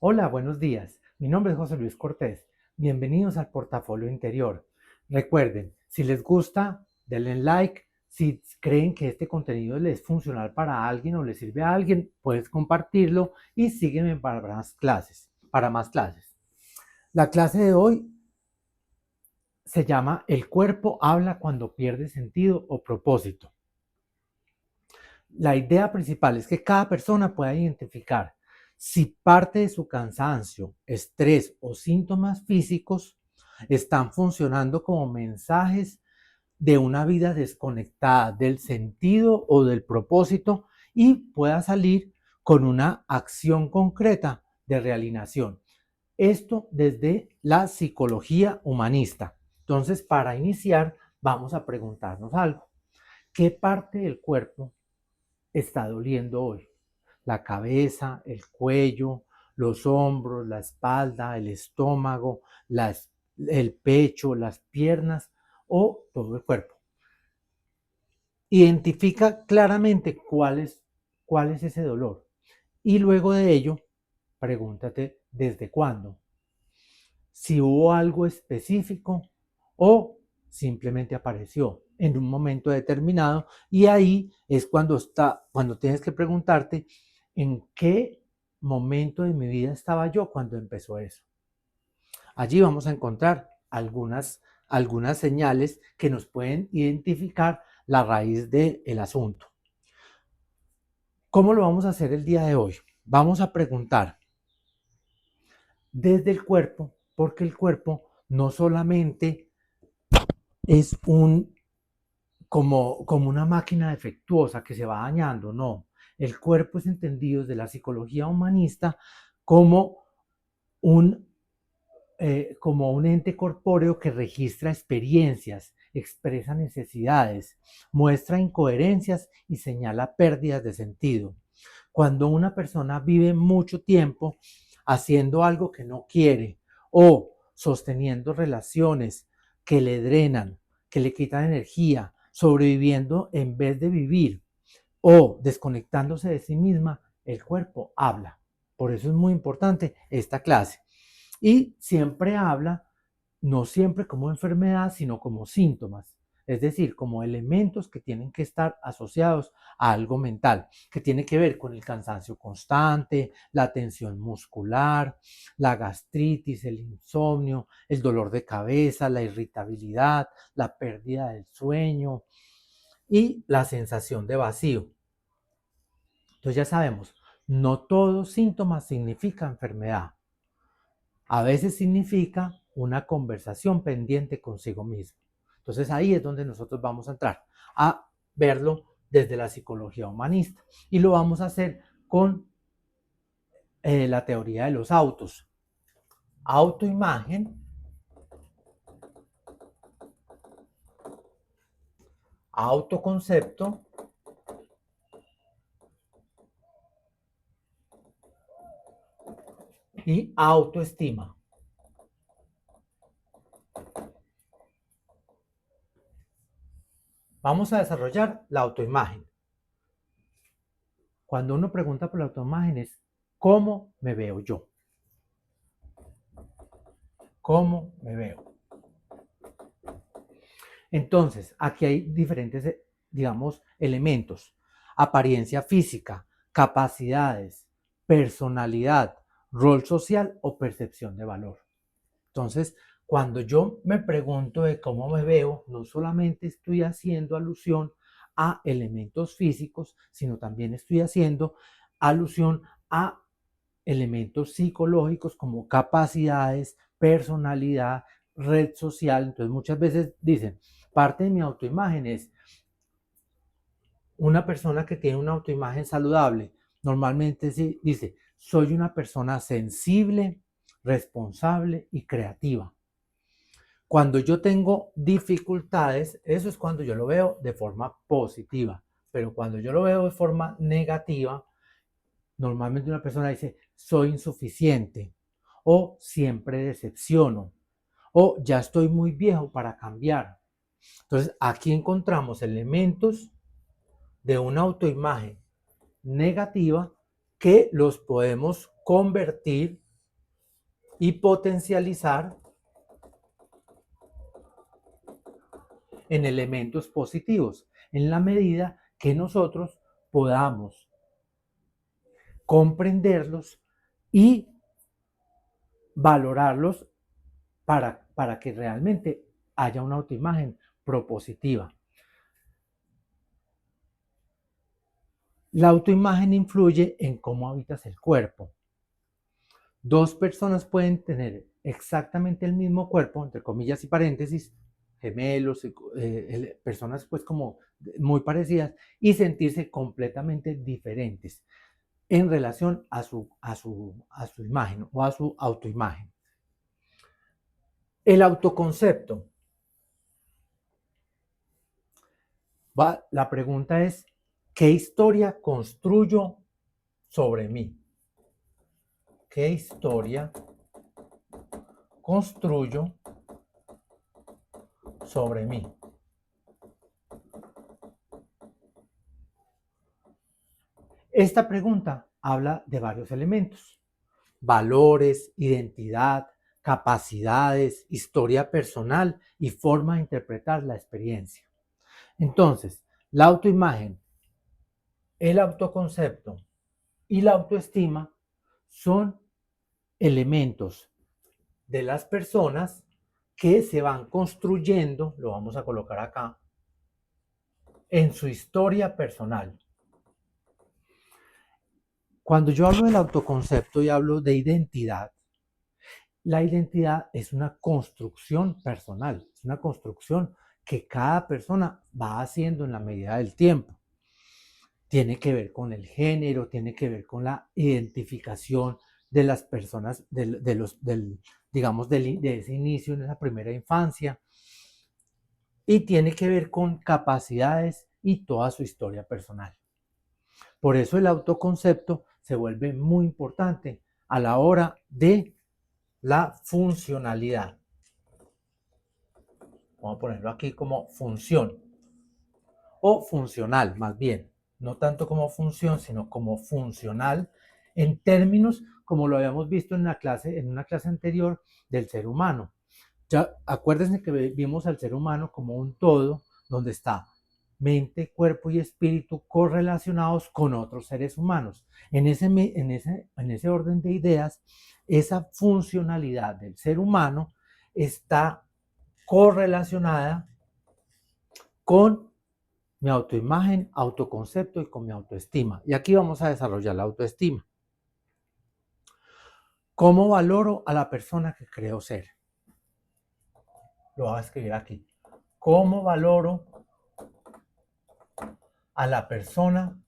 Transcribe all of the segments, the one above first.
Hola, buenos días. Mi nombre es José Luis Cortés. Bienvenidos al Portafolio Interior. Recuerden, si les gusta, denle like. Si creen que este contenido les es funcional para alguien o les sirve a alguien, puedes compartirlo y sígueme para más clases. La clase de hoy se llama El cuerpo habla cuando pierde sentido o propósito. La idea principal es que cada persona pueda identificar si parte de su cansancio, estrés o síntomas físicos están funcionando como mensajes de una vida desconectada del sentido o del propósito y pueda salir con una acción concreta de realineación. Esto desde la psicología humanista. Entonces, para iniciar, vamos a preguntarnos algo. ¿Qué parte del cuerpo está doliendo hoy? La cabeza, el cuello, los hombros, la espalda, el estómago, el pecho, las piernas o todo el cuerpo. Identifica claramente cuál es ese dolor y luego de ello pregúntate desde cuándo, si hubo algo específico o simplemente apareció en un momento determinado, y ahí es cuando tienes que preguntarte en qué momento de mi vida estaba yo cuando empezó eso. Allí vamos a encontrar algunas señales que nos pueden identificar la raíz del asunto. ¿Cómo lo vamos a hacer el día de hoy? Vamos a preguntar desde el cuerpo, porque el cuerpo no solamente es como una máquina defectuosa que se va dañando, no. El cuerpo es entendido desde la psicología humanista como un, como un ente corpóreo que registra experiencias, expresa necesidades, muestra incoherencias y señala pérdidas de sentido. Cuando una persona vive mucho tiempo haciendo algo que no quiere o sosteniendo relaciones que le drenan, que le quitan energía, sobreviviendo en vez de vivir o desconectándose de sí misma, el cuerpo habla. Por eso es muy importante esta clase. Y siempre habla, no siempre como enfermedad, sino como síntomas. Es decir, como elementos que tienen que estar asociados a algo mental, que tiene que ver con el cansancio constante, la tensión muscular, la gastritis, el insomnio, el dolor de cabeza, la irritabilidad, la pérdida del sueño y la sensación de vacío. Entonces ya sabemos, no todo síntoma significa enfermedad. A veces significa una conversación pendiente consigo mismo. Entonces ahí es donde nosotros vamos a entrar a verlo desde la psicología humanista. Y lo vamos a hacer con la teoría de los autos. Autoimagen, autoconcepto y autoestima. Vamos a desarrollar la autoimagen. Cuando uno pregunta por la autoimagen es ¿cómo me veo yo? ¿Cómo me veo? Entonces, aquí hay diferentes, digamos, elementos. Apariencia física, capacidades, personalidad, rol social o percepción de valor. Entonces, cuando yo me pregunto de cómo me veo, no solamente estoy haciendo alusión a elementos físicos, sino también estoy haciendo alusión a elementos psicológicos como capacidades, personalidad, red social. Entonces muchas veces dicen, parte de mi autoimagen es una persona que tiene una autoimagen saludable. Normalmente dice, soy una persona sensible, responsable y creativa. Cuando yo tengo dificultades, eso es cuando yo lo veo de forma positiva. Pero cuando yo lo veo de forma negativa, normalmente una persona dice, soy insuficiente o siempre decepciono o ya estoy muy viejo para cambiar. Entonces, aquí encontramos elementos de una autoimagen negativa que los podemos convertir y potencializar en elementos positivos, en la medida que nosotros podamos comprenderlos y valorarlos para que realmente haya una autoimagen propositiva. La autoimagen influye en cómo habitas el cuerpo. Dos personas pueden tener exactamente el mismo cuerpo, entre comillas y paréntesis, gemelos, personas pues como muy parecidas, y sentirse completamente diferentes en relación a su imagen o a su autoimagen. El autoconcepto. La pregunta es, ¿qué historia construyo sobre mí? ¿Qué historia construyo sobre mí? Esta pregunta habla de varios elementos: valores, identidad, capacidades, historia personal y forma de interpretar la experiencia. Entonces, la autoimagen, el autoconcepto y la autoestima son elementos de las personas que se van construyendo, lo vamos a colocar acá, en su historia personal. Cuando yo hablo del autoconcepto y hablo de identidad, la identidad es una construcción personal, es una construcción que cada persona va haciendo en la medida del tiempo. Tiene que ver con el género, tiene que ver con la identificación de las personas, digamos, de ese inicio, en esa primera infancia, y tiene que ver con capacidades y toda su historia personal. Por eso el autoconcepto se vuelve muy importante a la hora de la funcionalidad. Vamos a ponerlo aquí como función o funcional, más bien, no tanto como función, sino como funcional en términos como lo habíamos visto en una clase anterior del ser humano. Ya acuérdense que vimos al ser humano como un todo donde está mente, cuerpo y espíritu correlacionados con otros seres humanos. En ese orden de ideas, esa funcionalidad del ser humano está correlacionada con mi autoimagen, autoconcepto y con mi autoestima. Y aquí vamos a desarrollar la autoestima. ¿Cómo valoro a la persona que creo ser? Lo voy a escribir aquí. ¿Cómo valoro a la persona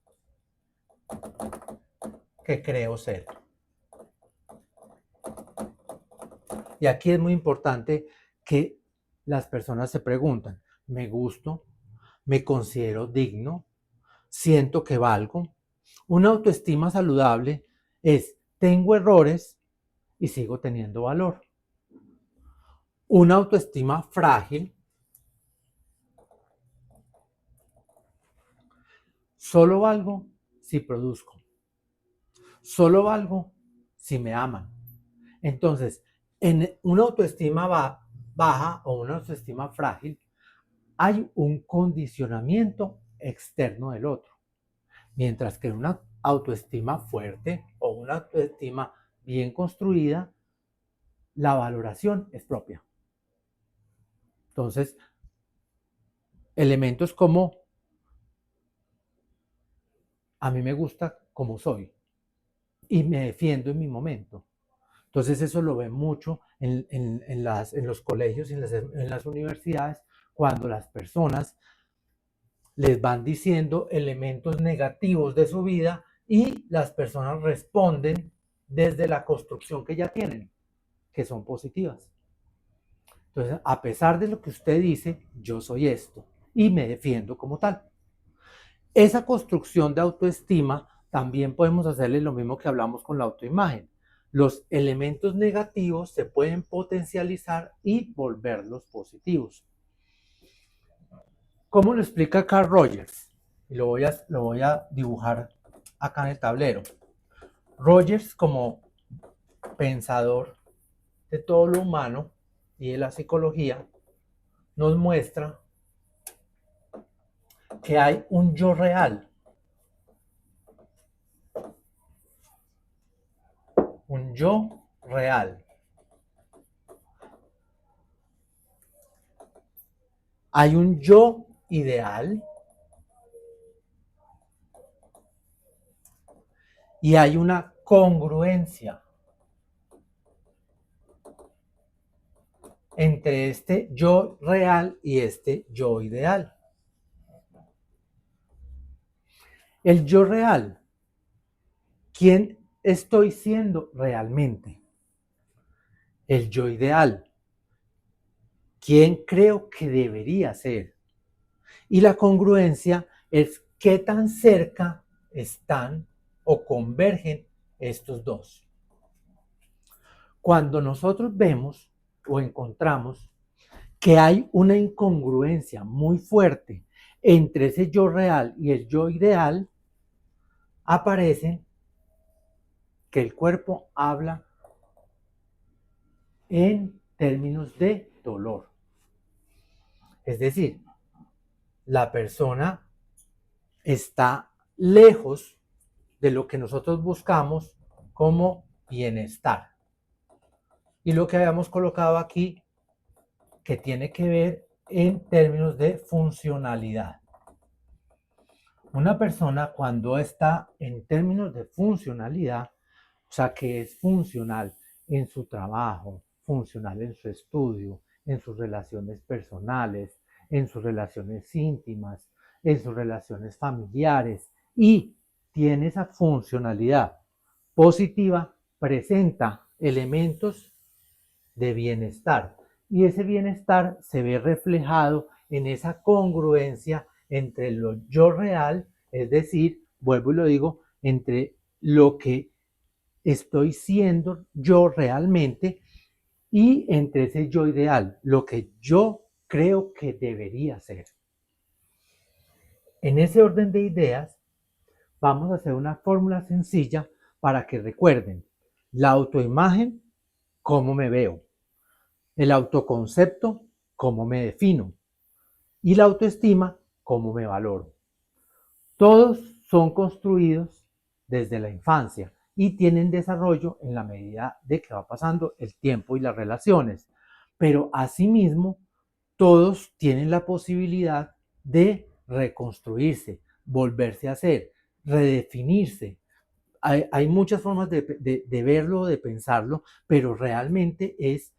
que creo ser? Y aquí es muy importante que las personas se preguntan, ¿me gusto? ¿Me considero digno? ¿Siento que valgo? Una autoestima saludable es, tengo errores y sigo teniendo valor. Una autoestima frágil, solo valgo si produzco. Solo valgo si me aman. Entonces, en una autoestima baja o una autoestima frágil, hay un condicionamiento externo del otro. Mientras que en una autoestima fuerte o una autoestima bien construida, la valoración es propia. Entonces, elementos como a mí me gusta como soy y me defiendo en mi momento. Entonces eso lo ven mucho en los colegios y en las universidades cuando las personas les van diciendo elementos negativos de su vida y las personas responden desde la construcción que ya tienen, que son positivas. Entonces, a pesar de lo que usted dice, yo soy esto y me defiendo como tal. Esa construcción de autoestima también podemos hacerle lo mismo que hablamos con la autoimagen. Los elementos negativos se pueden potencializar y volverlos positivos. ¿Cómo lo explica Carl Rogers? Y lo voy a dibujar acá en el tablero. Rogers, como pensador de todo lo humano y de la psicología nos muestra que hay un yo real, un yo real. Hay un yo ideal y hay una congruencia entre este yo real y este yo ideal. El yo real, ¿quién estoy siendo realmente? El yo ideal, ¿quién creo que debería ser? Y la congruencia es qué tan cerca están o convergen estos dos. Cuando nosotros vemos o encontramos que hay una incongruencia muy fuerte entre ese yo real y el yo ideal, aparece que el cuerpo habla en términos de dolor. Es decir, la persona está lejos de lo que nosotros buscamos como bienestar. Y lo que habíamos colocado aquí, que tiene que ver en términos de funcionalidad. Una persona cuando está en términos de funcionalidad, o sea, que es funcional en su trabajo, funcional en su estudio, en sus relaciones personales, en sus relaciones íntimas, en sus relaciones familiares y tiene esa funcionalidad positiva, presenta elementos de bienestar y ese bienestar se ve reflejado en esa congruencia entre lo yo real, es decir, vuelvo y lo digo, entre lo que estoy siendo yo realmente y entre ese yo ideal, lo que yo creo que debería ser. En ese orden de ideas, vamos a hacer una fórmula sencilla para que recuerden la autoimagen, cómo me veo, el autoconcepto, cómo me defino, y la autoestima, cómo me valoro. Todos son construidos desde la infancia y tienen desarrollo en la medida de que va pasando el tiempo y las relaciones. Pero asimismo, todos tienen la posibilidad de reconstruirse, volverse a hacer, redefinirse. Hay muchas formas de verlo, de pensarlo, pero realmente es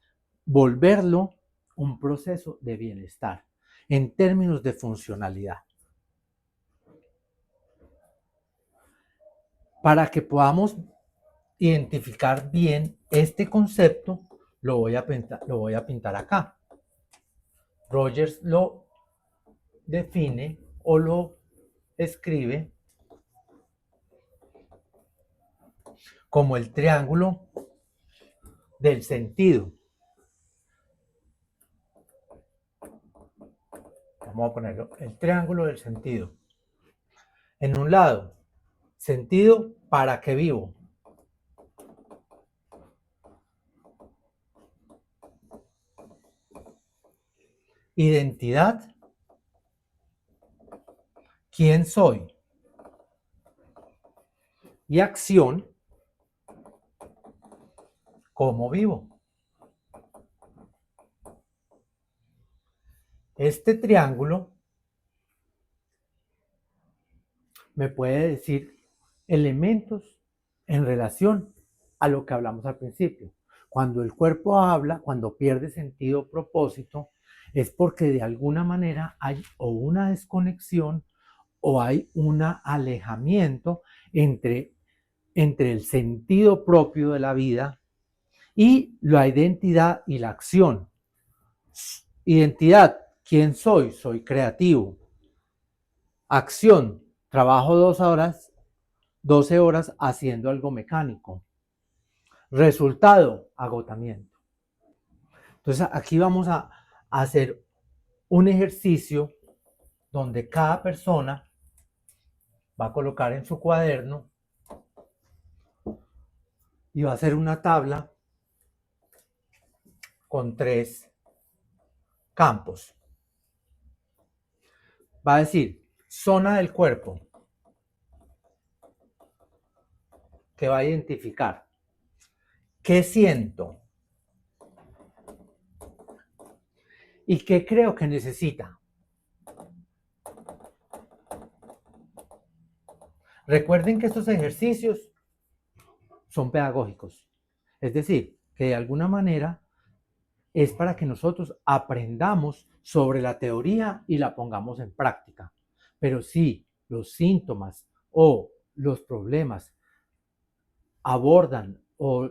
volverlo un proceso de bienestar en términos de funcionalidad. Para que podamos identificar bien este concepto, lo voy a pintar acá. Rogers lo define o lo escribe como el triángulo del sentido. Vamos a ponerlo, el triángulo del sentido. En un lado, sentido, ¿para qué vivo? Identidad, ¿quién soy? Y acción, ¿cómo vivo? Este triángulo me puede decir elementos en relación a lo que hablamos al principio. Cuando el cuerpo habla, cuando pierde sentido o propósito, es porque de alguna manera hay o una desconexión o hay un alejamiento entre el sentido propio de la vida y la identidad y la acción. Identidad, ¿quién soy? Soy creativo. Acción, trabajo 12 horas haciendo algo mecánico. Resultado, agotamiento. Entonces aquí vamos a hacer un ejercicio donde cada persona va a colocar en su cuaderno y va a hacer una tabla con 3 campos. Va a decir zona del cuerpo, que va a identificar qué siento y qué creo que necesita. Recuerden que estos ejercicios son pedagógicos, es decir, que de alguna manera es para que nosotros aprendamos sobre la teoría y la pongamos en práctica. Pero si los síntomas o los problemas abordan o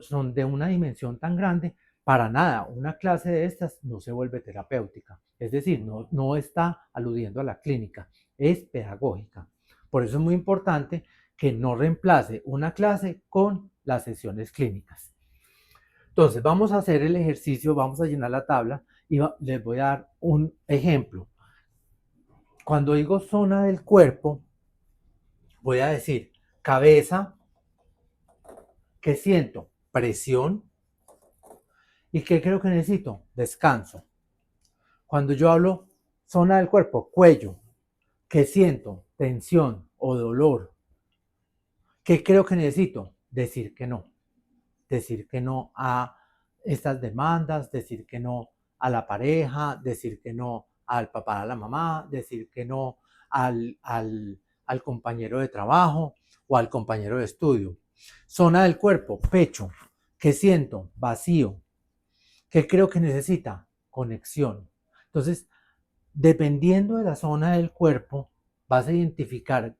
son de una dimensión tan grande, para nada, una clase de estas no se vuelve terapéutica. Es decir, no está aludiendo a la clínica, es pedagógica. Por eso es muy importante que no reemplace una clase con las sesiones clínicas. Entonces, vamos a hacer el ejercicio, vamos a llenar la tabla y les voy a dar un ejemplo. Cuando digo zona del cuerpo, voy a decir cabeza, ¿qué siento? Presión. ¿Y qué creo que necesito? Descanso. Cuando yo hablo zona del cuerpo, cuello, ¿qué siento? Tensión o dolor. ¿Qué creo que necesito? Decir que no. Decir que no a estas demandas, decir que no a la pareja, decir que no al papá, a la mamá, decir que no al compañero de trabajo o al compañero de estudio. Zona del cuerpo, pecho. ¿Qué siento? Vacío. ¿Qué creo que necesita? Conexión. Entonces, dependiendo de la zona del cuerpo, vas a identificar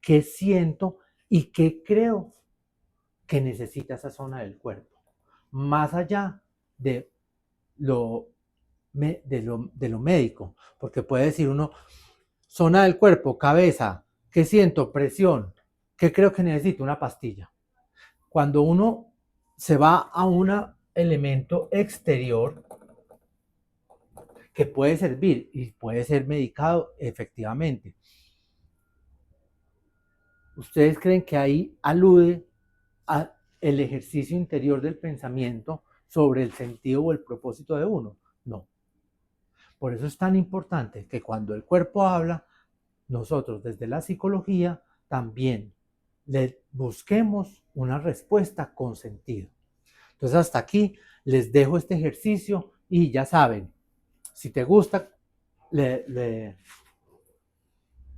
qué siento y qué creo que necesita esa zona del cuerpo. Más allá de lo médico, porque puede decir uno, zona del cuerpo, cabeza, ¿qué siento? Presión, ¿qué creo que necesito? Una pastilla. Cuando uno se va a un elemento exterior que puede servir y puede ser medicado efectivamente, ¿ustedes creen que ahí alude a el ejercicio interior del pensamiento sobre el sentido o el propósito de uno? No. Por eso es tan importante que cuando el cuerpo habla, nosotros desde la psicología también le busquemos una respuesta con sentido. Entonces hasta aquí les dejo este ejercicio y ya saben, si te gusta, le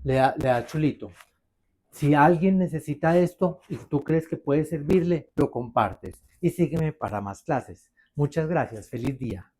da chulito. Si alguien necesita esto y tú crees que puede servirle, lo compartes y sígueme para más clases. Muchas gracias. Feliz día.